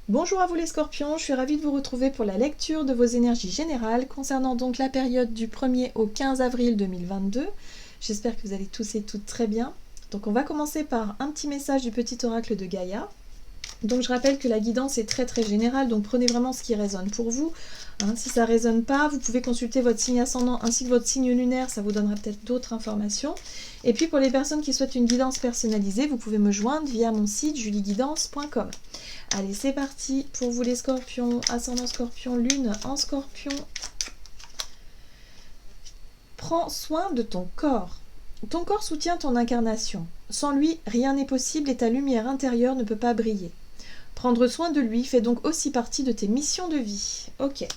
Bonjour à vous les scorpions, je suis ravie de vous retrouver pour la lecture de vos énergies générales concernant donc la période du 1er au 15 avril 2022. J'espère que vous allez tous et toutes très bien. Donc on va commencer par un petit message du petit oracle de Gaïa. Donc je rappelle que la guidance est très générale, donc prenez vraiment ce qui résonne pour vous. Si ça ne résonne pas, vous pouvez consulter votre signe ascendant ainsi que votre signe lunaire, ça vous donnera peut-être d'autres informations. Et puis pour les personnes qui souhaitent une guidance personnalisée, vous pouvez me joindre via mon site julieguidance.com. Allez, c'est parti pour vous les scorpions, ascendant scorpion, lune en scorpion. Prends soin de ton corps. Ton corps soutient ton incarnation. Sans lui, rien n'est possible et ta lumière intérieure ne peut pas briller. Prendre soin de lui fait donc aussi partie de tes missions de vie. Ok.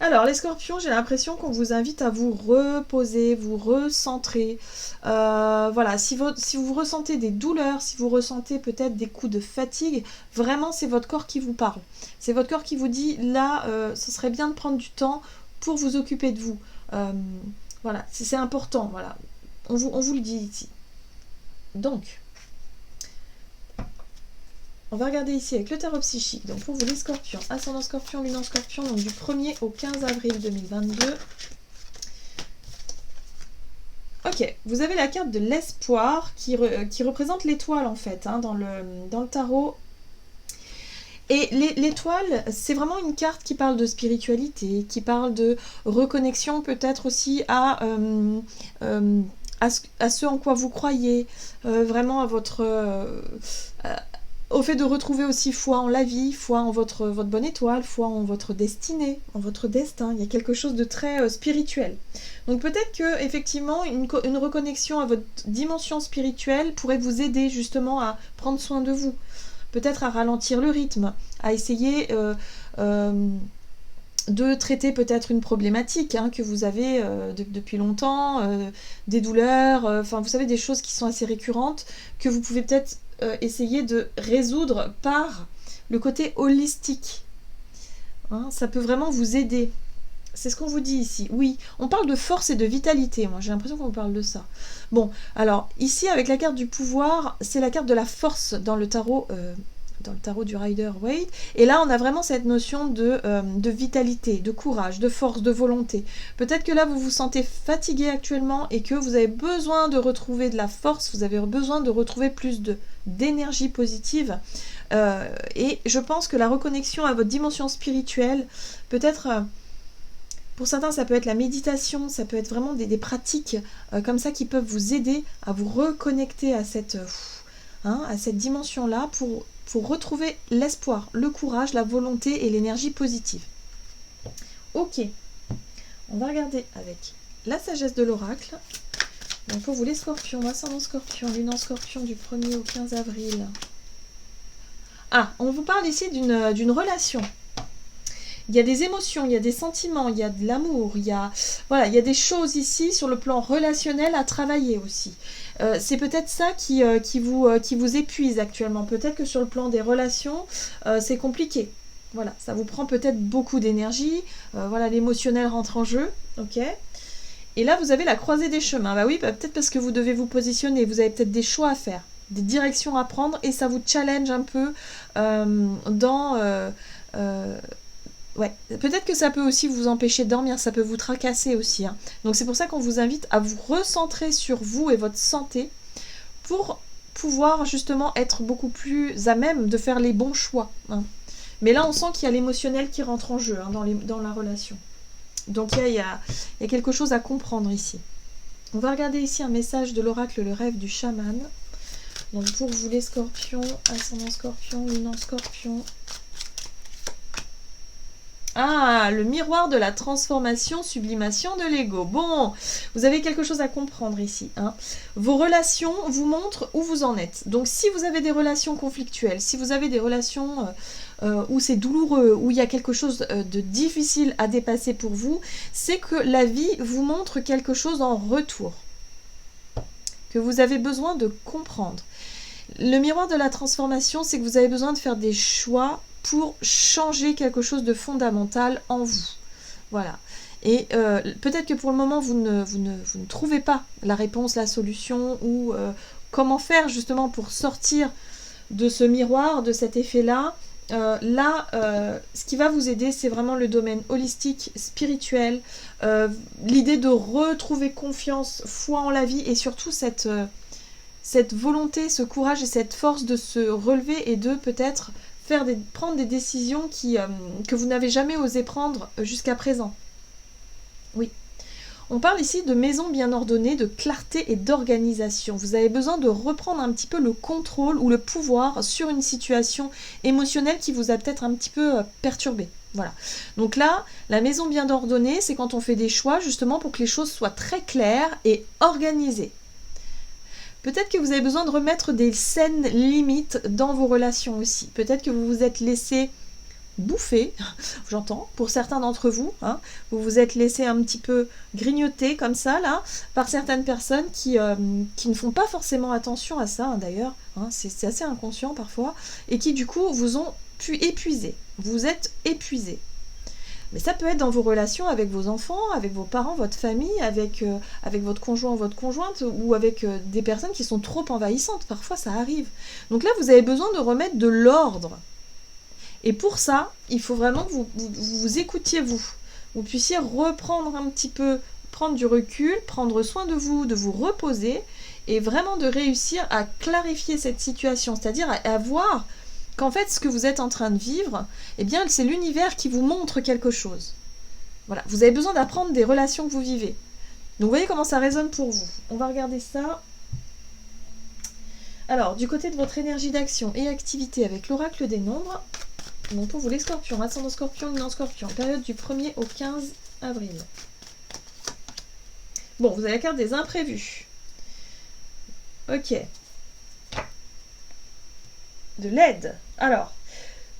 Alors, les scorpions, j'ai l'impression qu'on vous invite à vous reposer, vous recentrer. Voilà, si vous ressentez des douleurs, si vous ressentez peut-être des coups de fatigue, vraiment, c'est votre corps qui vous parle. C'est votre corps qui vous dit, là, ce serait bien de prendre du temps pour vous occuper de vous. Voilà, c'est important, voilà. On vous le dit ici. Donc, on va regarder ici avec le tarot psychique. Donc pour vous les scorpions, ascendant scorpion, lune en scorpion, donc du 1er au 15 avril 2022. Ok, vous avez la carte de l'espoir qui représente l'étoile en fait, dans le tarot. Et l'étoile, c'est vraiment une carte qui parle de spiritualité, qui parle de reconnexion peut-être aussi à ce en quoi vous croyez, vraiment à votre... au fait de retrouver aussi foi en la vie, foi en votre bonne étoile, foi en votre destinée, en votre destin. Il y a quelque chose de très spirituel. Donc peut-être que effectivement une reconnexion à votre dimension spirituelle pourrait vous aider justement à prendre soin de vous. Peut-être à ralentir le rythme, à essayer de traiter peut-être une problématique que vous avez depuis longtemps, des douleurs, enfin vous savez des choses qui sont assez récurrentes, que vous pouvez peut-être essayer de résoudre par le côté holistique. Ça peut vraiment vous aider. C'est ce qu'on vous dit ici. Oui, on parle de force et de vitalité. Moi, j'ai l'impression qu'on parle de ça. Bon, alors, ici, avec la carte du pouvoir, c'est la carte de la force dans le tarot du Rider-Waite. Et là, on a vraiment cette notion de vitalité, de courage, de force, de volonté. Peut-être que là, vous vous sentez fatigué actuellement et que vous avez besoin de retrouver de la force, vous avez besoin de retrouver plus d'énergie positive. Et je pense que la reconnexion à votre dimension spirituelle, peut-être... pour certains, ça peut être la méditation, ça peut être vraiment des pratiques comme ça qui peuvent vous aider à vous reconnecter à cette dimension-là pour retrouver l'espoir, le courage, la volonté et l'énergie positive. Ok, on va regarder avec la sagesse de l'oracle. Donc pour vous les scorpions, ascendant scorpion, lune en scorpion du 1er au 15 avril. Ah, on vous parle ici d'une relation. Il y a des émotions, il y a des sentiments, il y a de l'amour, il y a des choses ici sur le plan relationnel à travailler aussi. C'est peut-être ça qui vous épuise actuellement. Peut-être que sur le plan des relations, c'est compliqué. Voilà, ça vous prend peut-être beaucoup d'énergie. L'émotionnel rentre en jeu. Ok. Et là, vous avez la croisée des chemins. Bah oui, peut-être parce que vous devez vous positionner. Vous avez peut-être des choix à faire, des directions à prendre, et ça vous challenge un peu ouais, peut-être que ça peut aussi vous empêcher de dormir, ça peut vous tracasser aussi. Donc c'est pour ça qu'on vous invite à vous recentrer sur vous et votre santé pour pouvoir justement être beaucoup plus à même de faire les bons choix. Mais là, on sent qu'il y a l'émotionnel qui rentre en jeu dans la relation. Donc il y a quelque chose à comprendre ici. On va regarder ici un message de l'oracle, le rêve du chaman. Donc pour vous les scorpions, ascendant scorpion, lune en scorpion. Ah, le miroir de la transformation, sublimation de l'ego. Bon, vous avez quelque chose à comprendre ici. Vos relations vous montrent où vous en êtes. Donc si vous avez des relations conflictuelles, si vous avez des relations où c'est douloureux, où il y a quelque chose de difficile à dépasser pour vous, c'est que la vie vous montre quelque chose en retour, que vous avez besoin de comprendre. Le miroir de la transformation, c'est que vous avez besoin de faire des choix pour changer quelque chose de fondamental en vous. Voilà. Et peut-être que pour le moment, vous ne trouvez pas la réponse, la solution, ou comment faire justement pour sortir de ce miroir, de cet effet-là, ce qui va vous aider, c'est vraiment le domaine holistique, spirituel, l'idée de retrouver confiance, foi en la vie et surtout cette volonté, ce courage et cette force de se relever et de peut-être prendre des décisions que vous n'avez jamais osé prendre jusqu'à présent. Oui. On parle ici de maison bien ordonnée, de clarté et d'organisation. Vous avez besoin de reprendre un petit peu le contrôle ou le pouvoir sur une situation émotionnelle qui vous a peut-être un petit peu perturbé. Voilà. Donc là, la maison bien ordonnée, c'est quand on fait des choix justement pour que les choses soient très claires et organisées. Peut-être que vous avez besoin de remettre des saines limites dans vos relations aussi. Peut-être que vous vous êtes laissé bouffer, j'entends, pour certains d'entre vous, hein, vous vous êtes laissé un petit peu grignoter comme ça, là, par certaines personnes qui ne font pas forcément attention à ça, hein, d'ailleurs, hein, c'est assez inconscient parfois, et qui du coup vous ont pu épuiser. Vous êtes épuisé. Mais ça peut être dans vos relations avec vos enfants, avec vos parents, votre famille, avec votre conjoint ou votre conjointe, ou avec des personnes qui sont trop envahissantes. Parfois, ça arrive. Donc là, vous avez besoin de remettre de l'ordre. Et pour ça, il faut vraiment que vous écoutiez vous puissiez reprendre un petit peu, prendre du recul, prendre soin de vous reposer, et vraiment de réussir à clarifier cette situation, c'est-à-dire à voir qu'en fait, ce que vous êtes en train de vivre, eh bien, c'est l'univers qui vous montre quelque chose. Voilà, vous avez besoin d'apprendre des relations que vous vivez. Donc, vous voyez comment ça résonne pour vous. On va regarder ça. Alors, du côté de votre énergie d'action et activité avec l'oracle des nombres, donc pour vous les scorpions, ascendant scorpion, luminant scorpion, période du 1er au 15 avril. Bon, vous avez la carte des imprévus. Ok. De l'aide. Alors,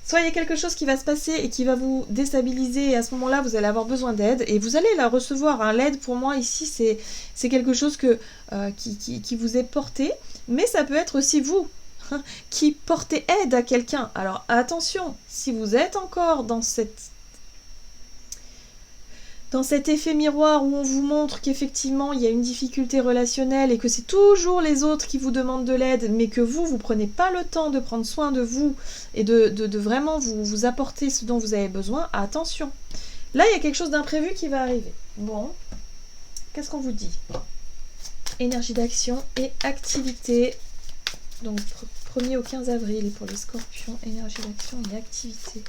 soit il y a quelque chose qui va se passer et qui va vous déstabiliser, et à ce moment-là, vous allez avoir besoin d'aide, et vous allez la recevoir. Hein. L'aide, pour moi, ici, c'est quelque chose qui vous est porté, mais ça peut être aussi vous qui portez aide à quelqu'un. Alors, attention, si vous êtes encore dans cet effet miroir où on vous montre qu'effectivement il y a une difficulté relationnelle et que c'est toujours les autres qui vous demandent de l'aide, mais que vous prenez pas le temps de prendre soin de vous et de vraiment vous apporter ce dont vous avez besoin, attention. Là, il y a quelque chose d'imprévu qui va arriver. Bon, qu'est-ce qu'on vous dit? Énergie d'action et activité. Donc, 1er au 15 avril pour les scorpions, énergie d'action et activité.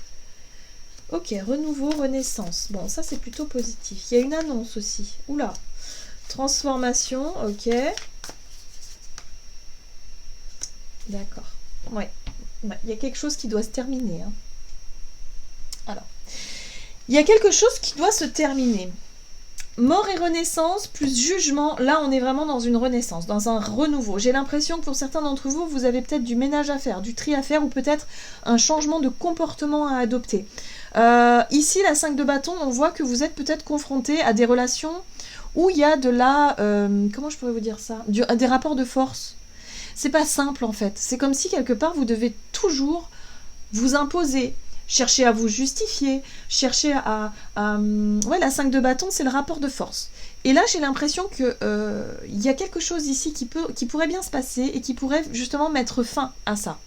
Ok, renouveau, renaissance. Bon, ça c'est plutôt positif. Il y a une annonce aussi. Oula. Transformation, ok. D'accord. Ouais. Il y a quelque chose qui doit se terminer. Hein. Alors. Il y a quelque chose qui doit se terminer. Mort et renaissance plus jugement, là on est vraiment dans une renaissance, dans un renouveau. J'ai l'impression que pour certains d'entre vous, vous avez peut-être du ménage à faire, du tri à faire ou peut-être un changement de comportement à adopter. Ici, la 5 de bâton, on voit que vous êtes peut-être confronté à des relations où il y a de la... comment je pourrais vous dire ça? Des rapports de force. C'est pas simple en fait. C'est comme si quelque part vous devez toujours vous imposer. Chercher à vous justifier, chercher ouais, la 5 de bâton, c'est le rapport de force. Et là, j'ai l'impression qu'il y a quelque chose ici qui pourrait bien se passer et qui pourrait justement mettre fin à ça.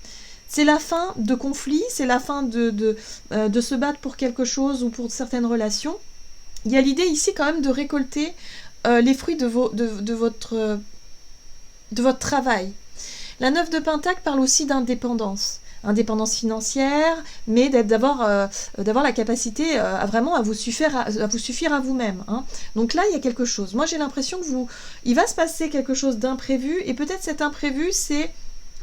C'est la fin de conflits, c'est la fin de se battre pour quelque chose ou pour certaines relations. Il y a l'idée ici quand même de récolter les fruits de votre travail. La 9 de Pentacle parle aussi d'indépendance. Indépendance financière, mais d'avoir la capacité à vous suffire à vous-même. Hein. Donc là, il y a quelque chose. Moi, j'ai l'impression que il va se passer quelque chose d'imprévu, et peut-être cet imprévu, c'est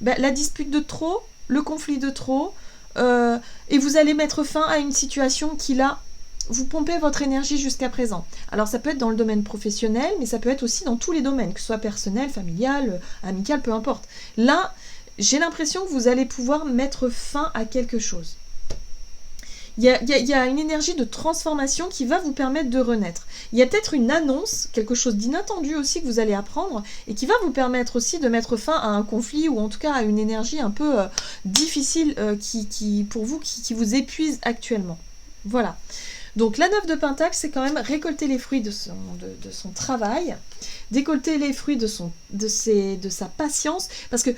la dispute de trop, le conflit de trop, et vous allez mettre fin à une situation qui, là, vous pompez votre énergie jusqu'à présent. Alors, ça peut être dans le domaine professionnel, mais ça peut être aussi dans tous les domaines, que ce soit personnel, familial, amical, peu importe. Là, j'ai l'impression que vous allez pouvoir mettre fin à quelque chose. Il y a une énergie de transformation qui va vous permettre de renaître. Il y a peut-être une annonce, quelque chose d'inattendu aussi que vous allez apprendre et qui va vous permettre aussi de mettre fin à un conflit ou en tout cas à une énergie un peu difficile pour vous, qui vous épuise actuellement. Voilà. Donc la 9 de Pentacle, c'est quand même récolter les fruits de son travail, récolter les fruits de sa patience, parce que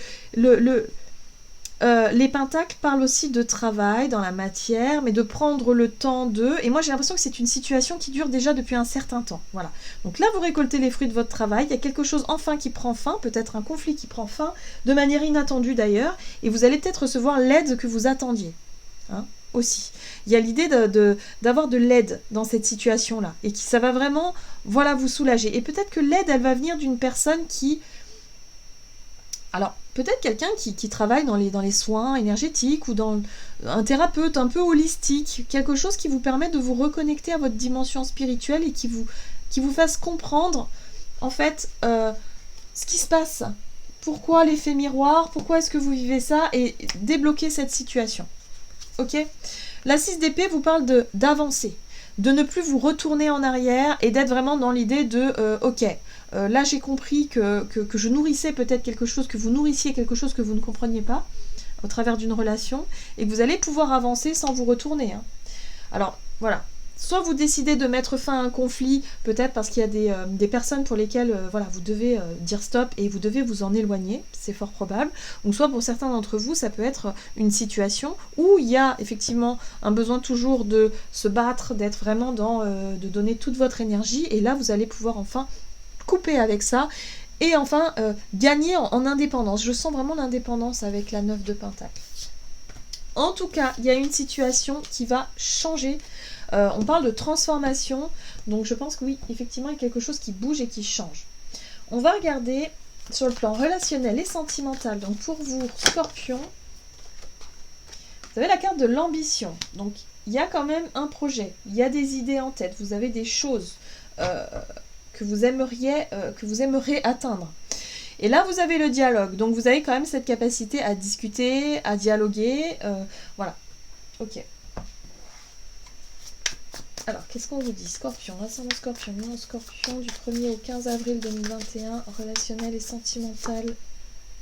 Les pentacles parlent aussi de travail dans la matière, mais de prendre le temps de... Et moi, j'ai l'impression que c'est une situation qui dure déjà depuis un certain temps. Voilà. Donc là, vous récoltez les fruits de votre travail. Il y a quelque chose enfin qui prend fin, peut-être un conflit qui prend fin, de manière inattendue d'ailleurs, et vous allez peut-être recevoir l'aide que vous attendiez. Hein, aussi. Il y a l'idée d'avoir de l'aide dans cette situation-là, et ça va vraiment, voilà, vous soulager. Et peut-être que l'aide, elle va venir d'une personne qui... Alors, peut-être quelqu'un qui travaille dans les soins énergétiques ou dans un thérapeute un peu holistique, quelque chose qui vous permet de vous reconnecter à votre dimension spirituelle et qui vous fasse comprendre, en fait, ce qui se passe. Pourquoi l'effet miroir, pourquoi est-ce que vous vivez ça, et débloquer cette situation. Ok ? La 6 d'épée vous parle d'avancer, de ne plus vous retourner en arrière et d'être vraiment dans l'idée de ok, là j'ai compris que je nourrissais peut-être quelque chose, que vous nourrissiez quelque chose que vous ne compreniez pas au travers d'une relation et que vous allez pouvoir avancer sans vous retourner. Hein. Alors voilà, soit vous décidez de mettre fin à un conflit, peut-être parce qu'il y a des personnes pour lesquelles voilà, vous devez dire stop et vous devez vous en éloigner, c'est fort probable. Ou soit pour certains d'entre vous, ça peut être une situation où il y a effectivement un besoin toujours de se battre, d'être vraiment de donner toute votre énergie, et là vous allez pouvoir enfin couper avec ça et enfin gagner en indépendance. Je sens vraiment l'indépendance avec la 9 de Pentacle. En tout cas, il y a une situation qui va changer. On parle de transformation, donc je pense que oui, effectivement, il y a quelque chose qui bouge et qui change. On va regarder sur le plan relationnel et sentimental. Donc pour vous, Scorpion, vous avez la carte de l'ambition. Donc il y a quand même un projet, il y a des idées en tête, vous avez des choses que vous aimeriez atteindre. Et là, vous avez le dialogue. Donc, vous avez quand même cette capacité à discuter, à dialoguer. Voilà. Ok. Alors, qu'est-ce qu'on vous dit ? Scorpion, ascendant Scorpion, non Scorpion, du 1er au 15 avril 2021, relationnel et sentimental.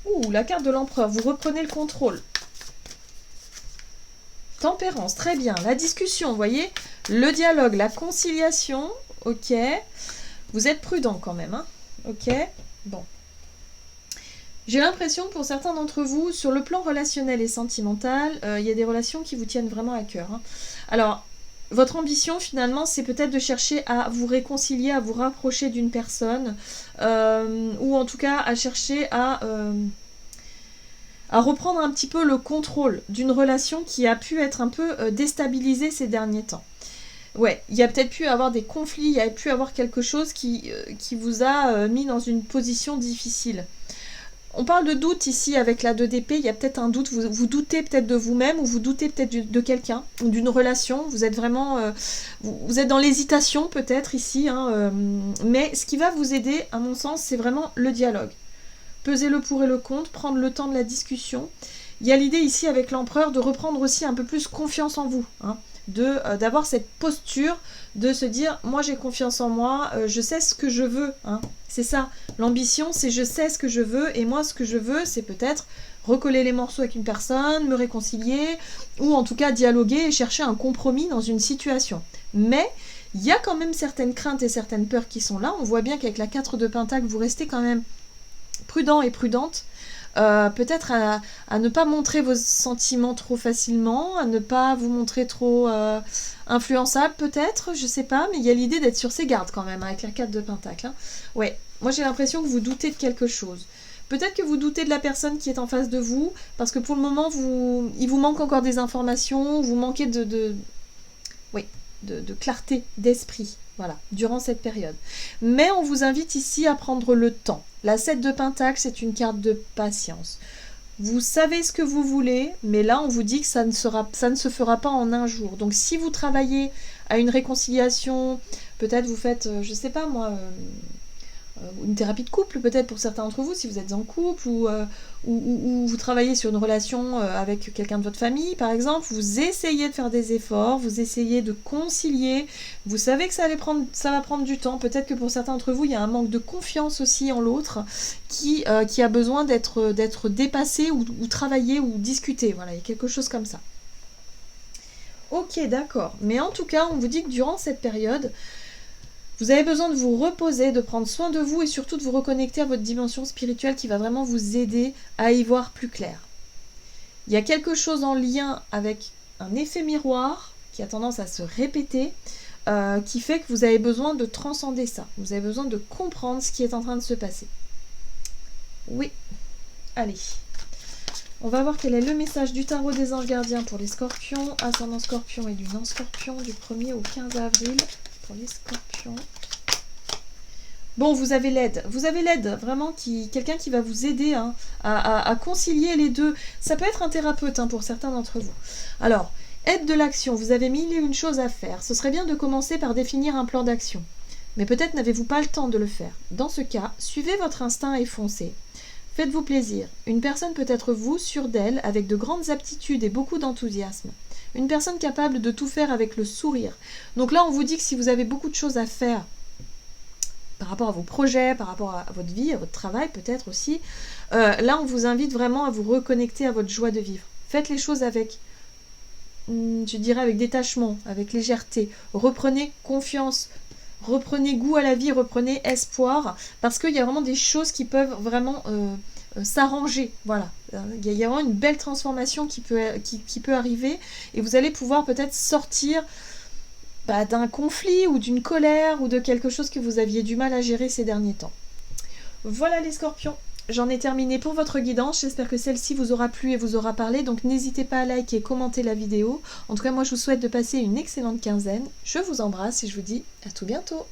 Ouh, la carte de l'empereur. Vous reprenez le contrôle. Tempérance, très bien. La discussion, vous voyez ? Le dialogue, la conciliation. Ok. Vous êtes prudent quand même, hein ? Ok. Bon. J'ai l'impression pour certains d'entre vous, sur le plan relationnel et sentimental, il y a des relations qui vous tiennent vraiment à cœur. Hein. Alors, votre ambition finalement, c'est peut-être de chercher à vous réconcilier, à vous rapprocher d'une personne, ou en tout cas à chercher à reprendre un petit peu le contrôle d'une relation qui a pu être un peu déstabilisée ces derniers temps. Ouais, il y a peut-être pu avoir des conflits, il y a pu avoir quelque chose qui vous a mis dans une position difficile. On parle de doute ici avec la 2 d'épée, il y a peut-être un doute, vous doutez peut-être de vous-même ou vous doutez peut-être de quelqu'un ou d'une relation, vous êtes vraiment, vous êtes dans l'hésitation peut-être ici, hein, mais ce qui va vous aider à mon sens c'est vraiment le dialogue. Peser le pour et le contre, prendre le temps de la discussion. Il y a l'idée ici avec l'empereur de reprendre aussi un peu plus confiance en vous, hein, d'avoir cette posture de se dire moi j'ai confiance en moi, je sais ce que je veux, hein. C'est ça, l'ambition c'est je sais ce que je veux et moi ce que je veux c'est peut-être recoller les morceaux avec une personne, me réconcilier ou en tout cas dialoguer et chercher un compromis dans une situation. Mais il y a quand même certaines craintes et certaines peurs qui sont là, on voit bien qu'avec la 4 de Pentacle vous restez quand même prudent et prudente. Peut-être à ne pas montrer vos sentiments trop facilement, à ne pas vous montrer trop influençable peut-être, je sais pas, mais il y a l'idée d'être sur ses gardes quand même avec la 4 de Pentacle. Hein. Ouais, moi j'ai l'impression que vous doutez de quelque chose. Peut-être que vous doutez de la personne qui est en face de vous, parce que pour le moment, il vous manque encore des informations, vous manquez de clarté d'esprit. Voilà, durant cette période. Mais on vous invite ici à prendre le temps. La 7 de Pentacle, c'est une carte de patience. Vous savez ce que vous voulez, mais là, on vous dit que ça ne se fera pas en un jour. Donc, si vous travaillez à une réconciliation, peut-être vous faites, je sais pas moi, une thérapie de couple, peut-être pour certains d'entre vous, si vous êtes en couple, ou vous travaillez sur une relation avec quelqu'un de votre famille, par exemple, vous essayez de faire des efforts, vous essayez de concilier, vous savez que ça va prendre du temps, peut-être que pour certains d'entre vous, il y a un manque de confiance aussi en l'autre, qui a besoin d'être dépassé, ou travaillé, ou discuté, voilà, il y a quelque chose comme ça. Ok, d'accord, mais en tout cas, on vous dit que durant cette période, vous avez besoin de vous reposer, de prendre soin de vous et surtout de vous reconnecter à votre dimension spirituelle qui va vraiment vous aider à y voir plus clair. Il y a quelque chose en lien avec un effet miroir qui a tendance à se répéter, qui fait que vous avez besoin de transcender ça. Vous avez besoin de comprendre ce qui est en train de se passer. Oui, allez. On va voir quel est le message du tarot des anges gardiens pour les scorpions, ascendant scorpion et lunan scorpion, du 1er au 15 avril pour les scorpions. Bon, vous avez l'aide. Vous avez l'aide, vraiment, quelqu'un qui va vous aider hein, à concilier les deux. Ça peut être un thérapeute hein, pour certains d'entre vous. Alors, aide de l'action. Vous avez mille et une choses à faire. Ce serait bien de commencer par définir un plan d'action. Mais peut-être n'avez-vous pas le temps de le faire. Dans ce cas, suivez votre instinct et foncez. Faites-vous plaisir. Une personne peut être vous, sûre d'elle, avec de grandes aptitudes et beaucoup d'enthousiasme. Une personne capable de tout faire avec le sourire. Donc là, on vous dit que si vous avez beaucoup de choses à faire, par rapport à vos projets, par rapport à votre vie, à votre travail peut-être aussi, là, on vous invite vraiment à vous reconnecter à votre joie de vivre. Faites les choses avec, je dirais, avec détachement, avec légèreté. Reprenez confiance. Reprenez goût à la vie, reprenez espoir, parce qu'il y a vraiment des choses qui peuvent vraiment s'arranger. Voilà, il y a vraiment une belle transformation qui peut arriver, et vous allez pouvoir peut-être sortir d'un conflit ou d'une colère ou de quelque chose que vous aviez du mal à gérer ces derniers temps. Voilà les scorpions. J'en ai terminé pour votre guidance, j'espère que celle-ci vous aura plu et vous aura parlé, donc n'hésitez pas à liker et commenter la vidéo. En tout cas, moi je vous souhaite de passer une excellente quinzaine, je vous embrasse et je vous dis à tout bientôt.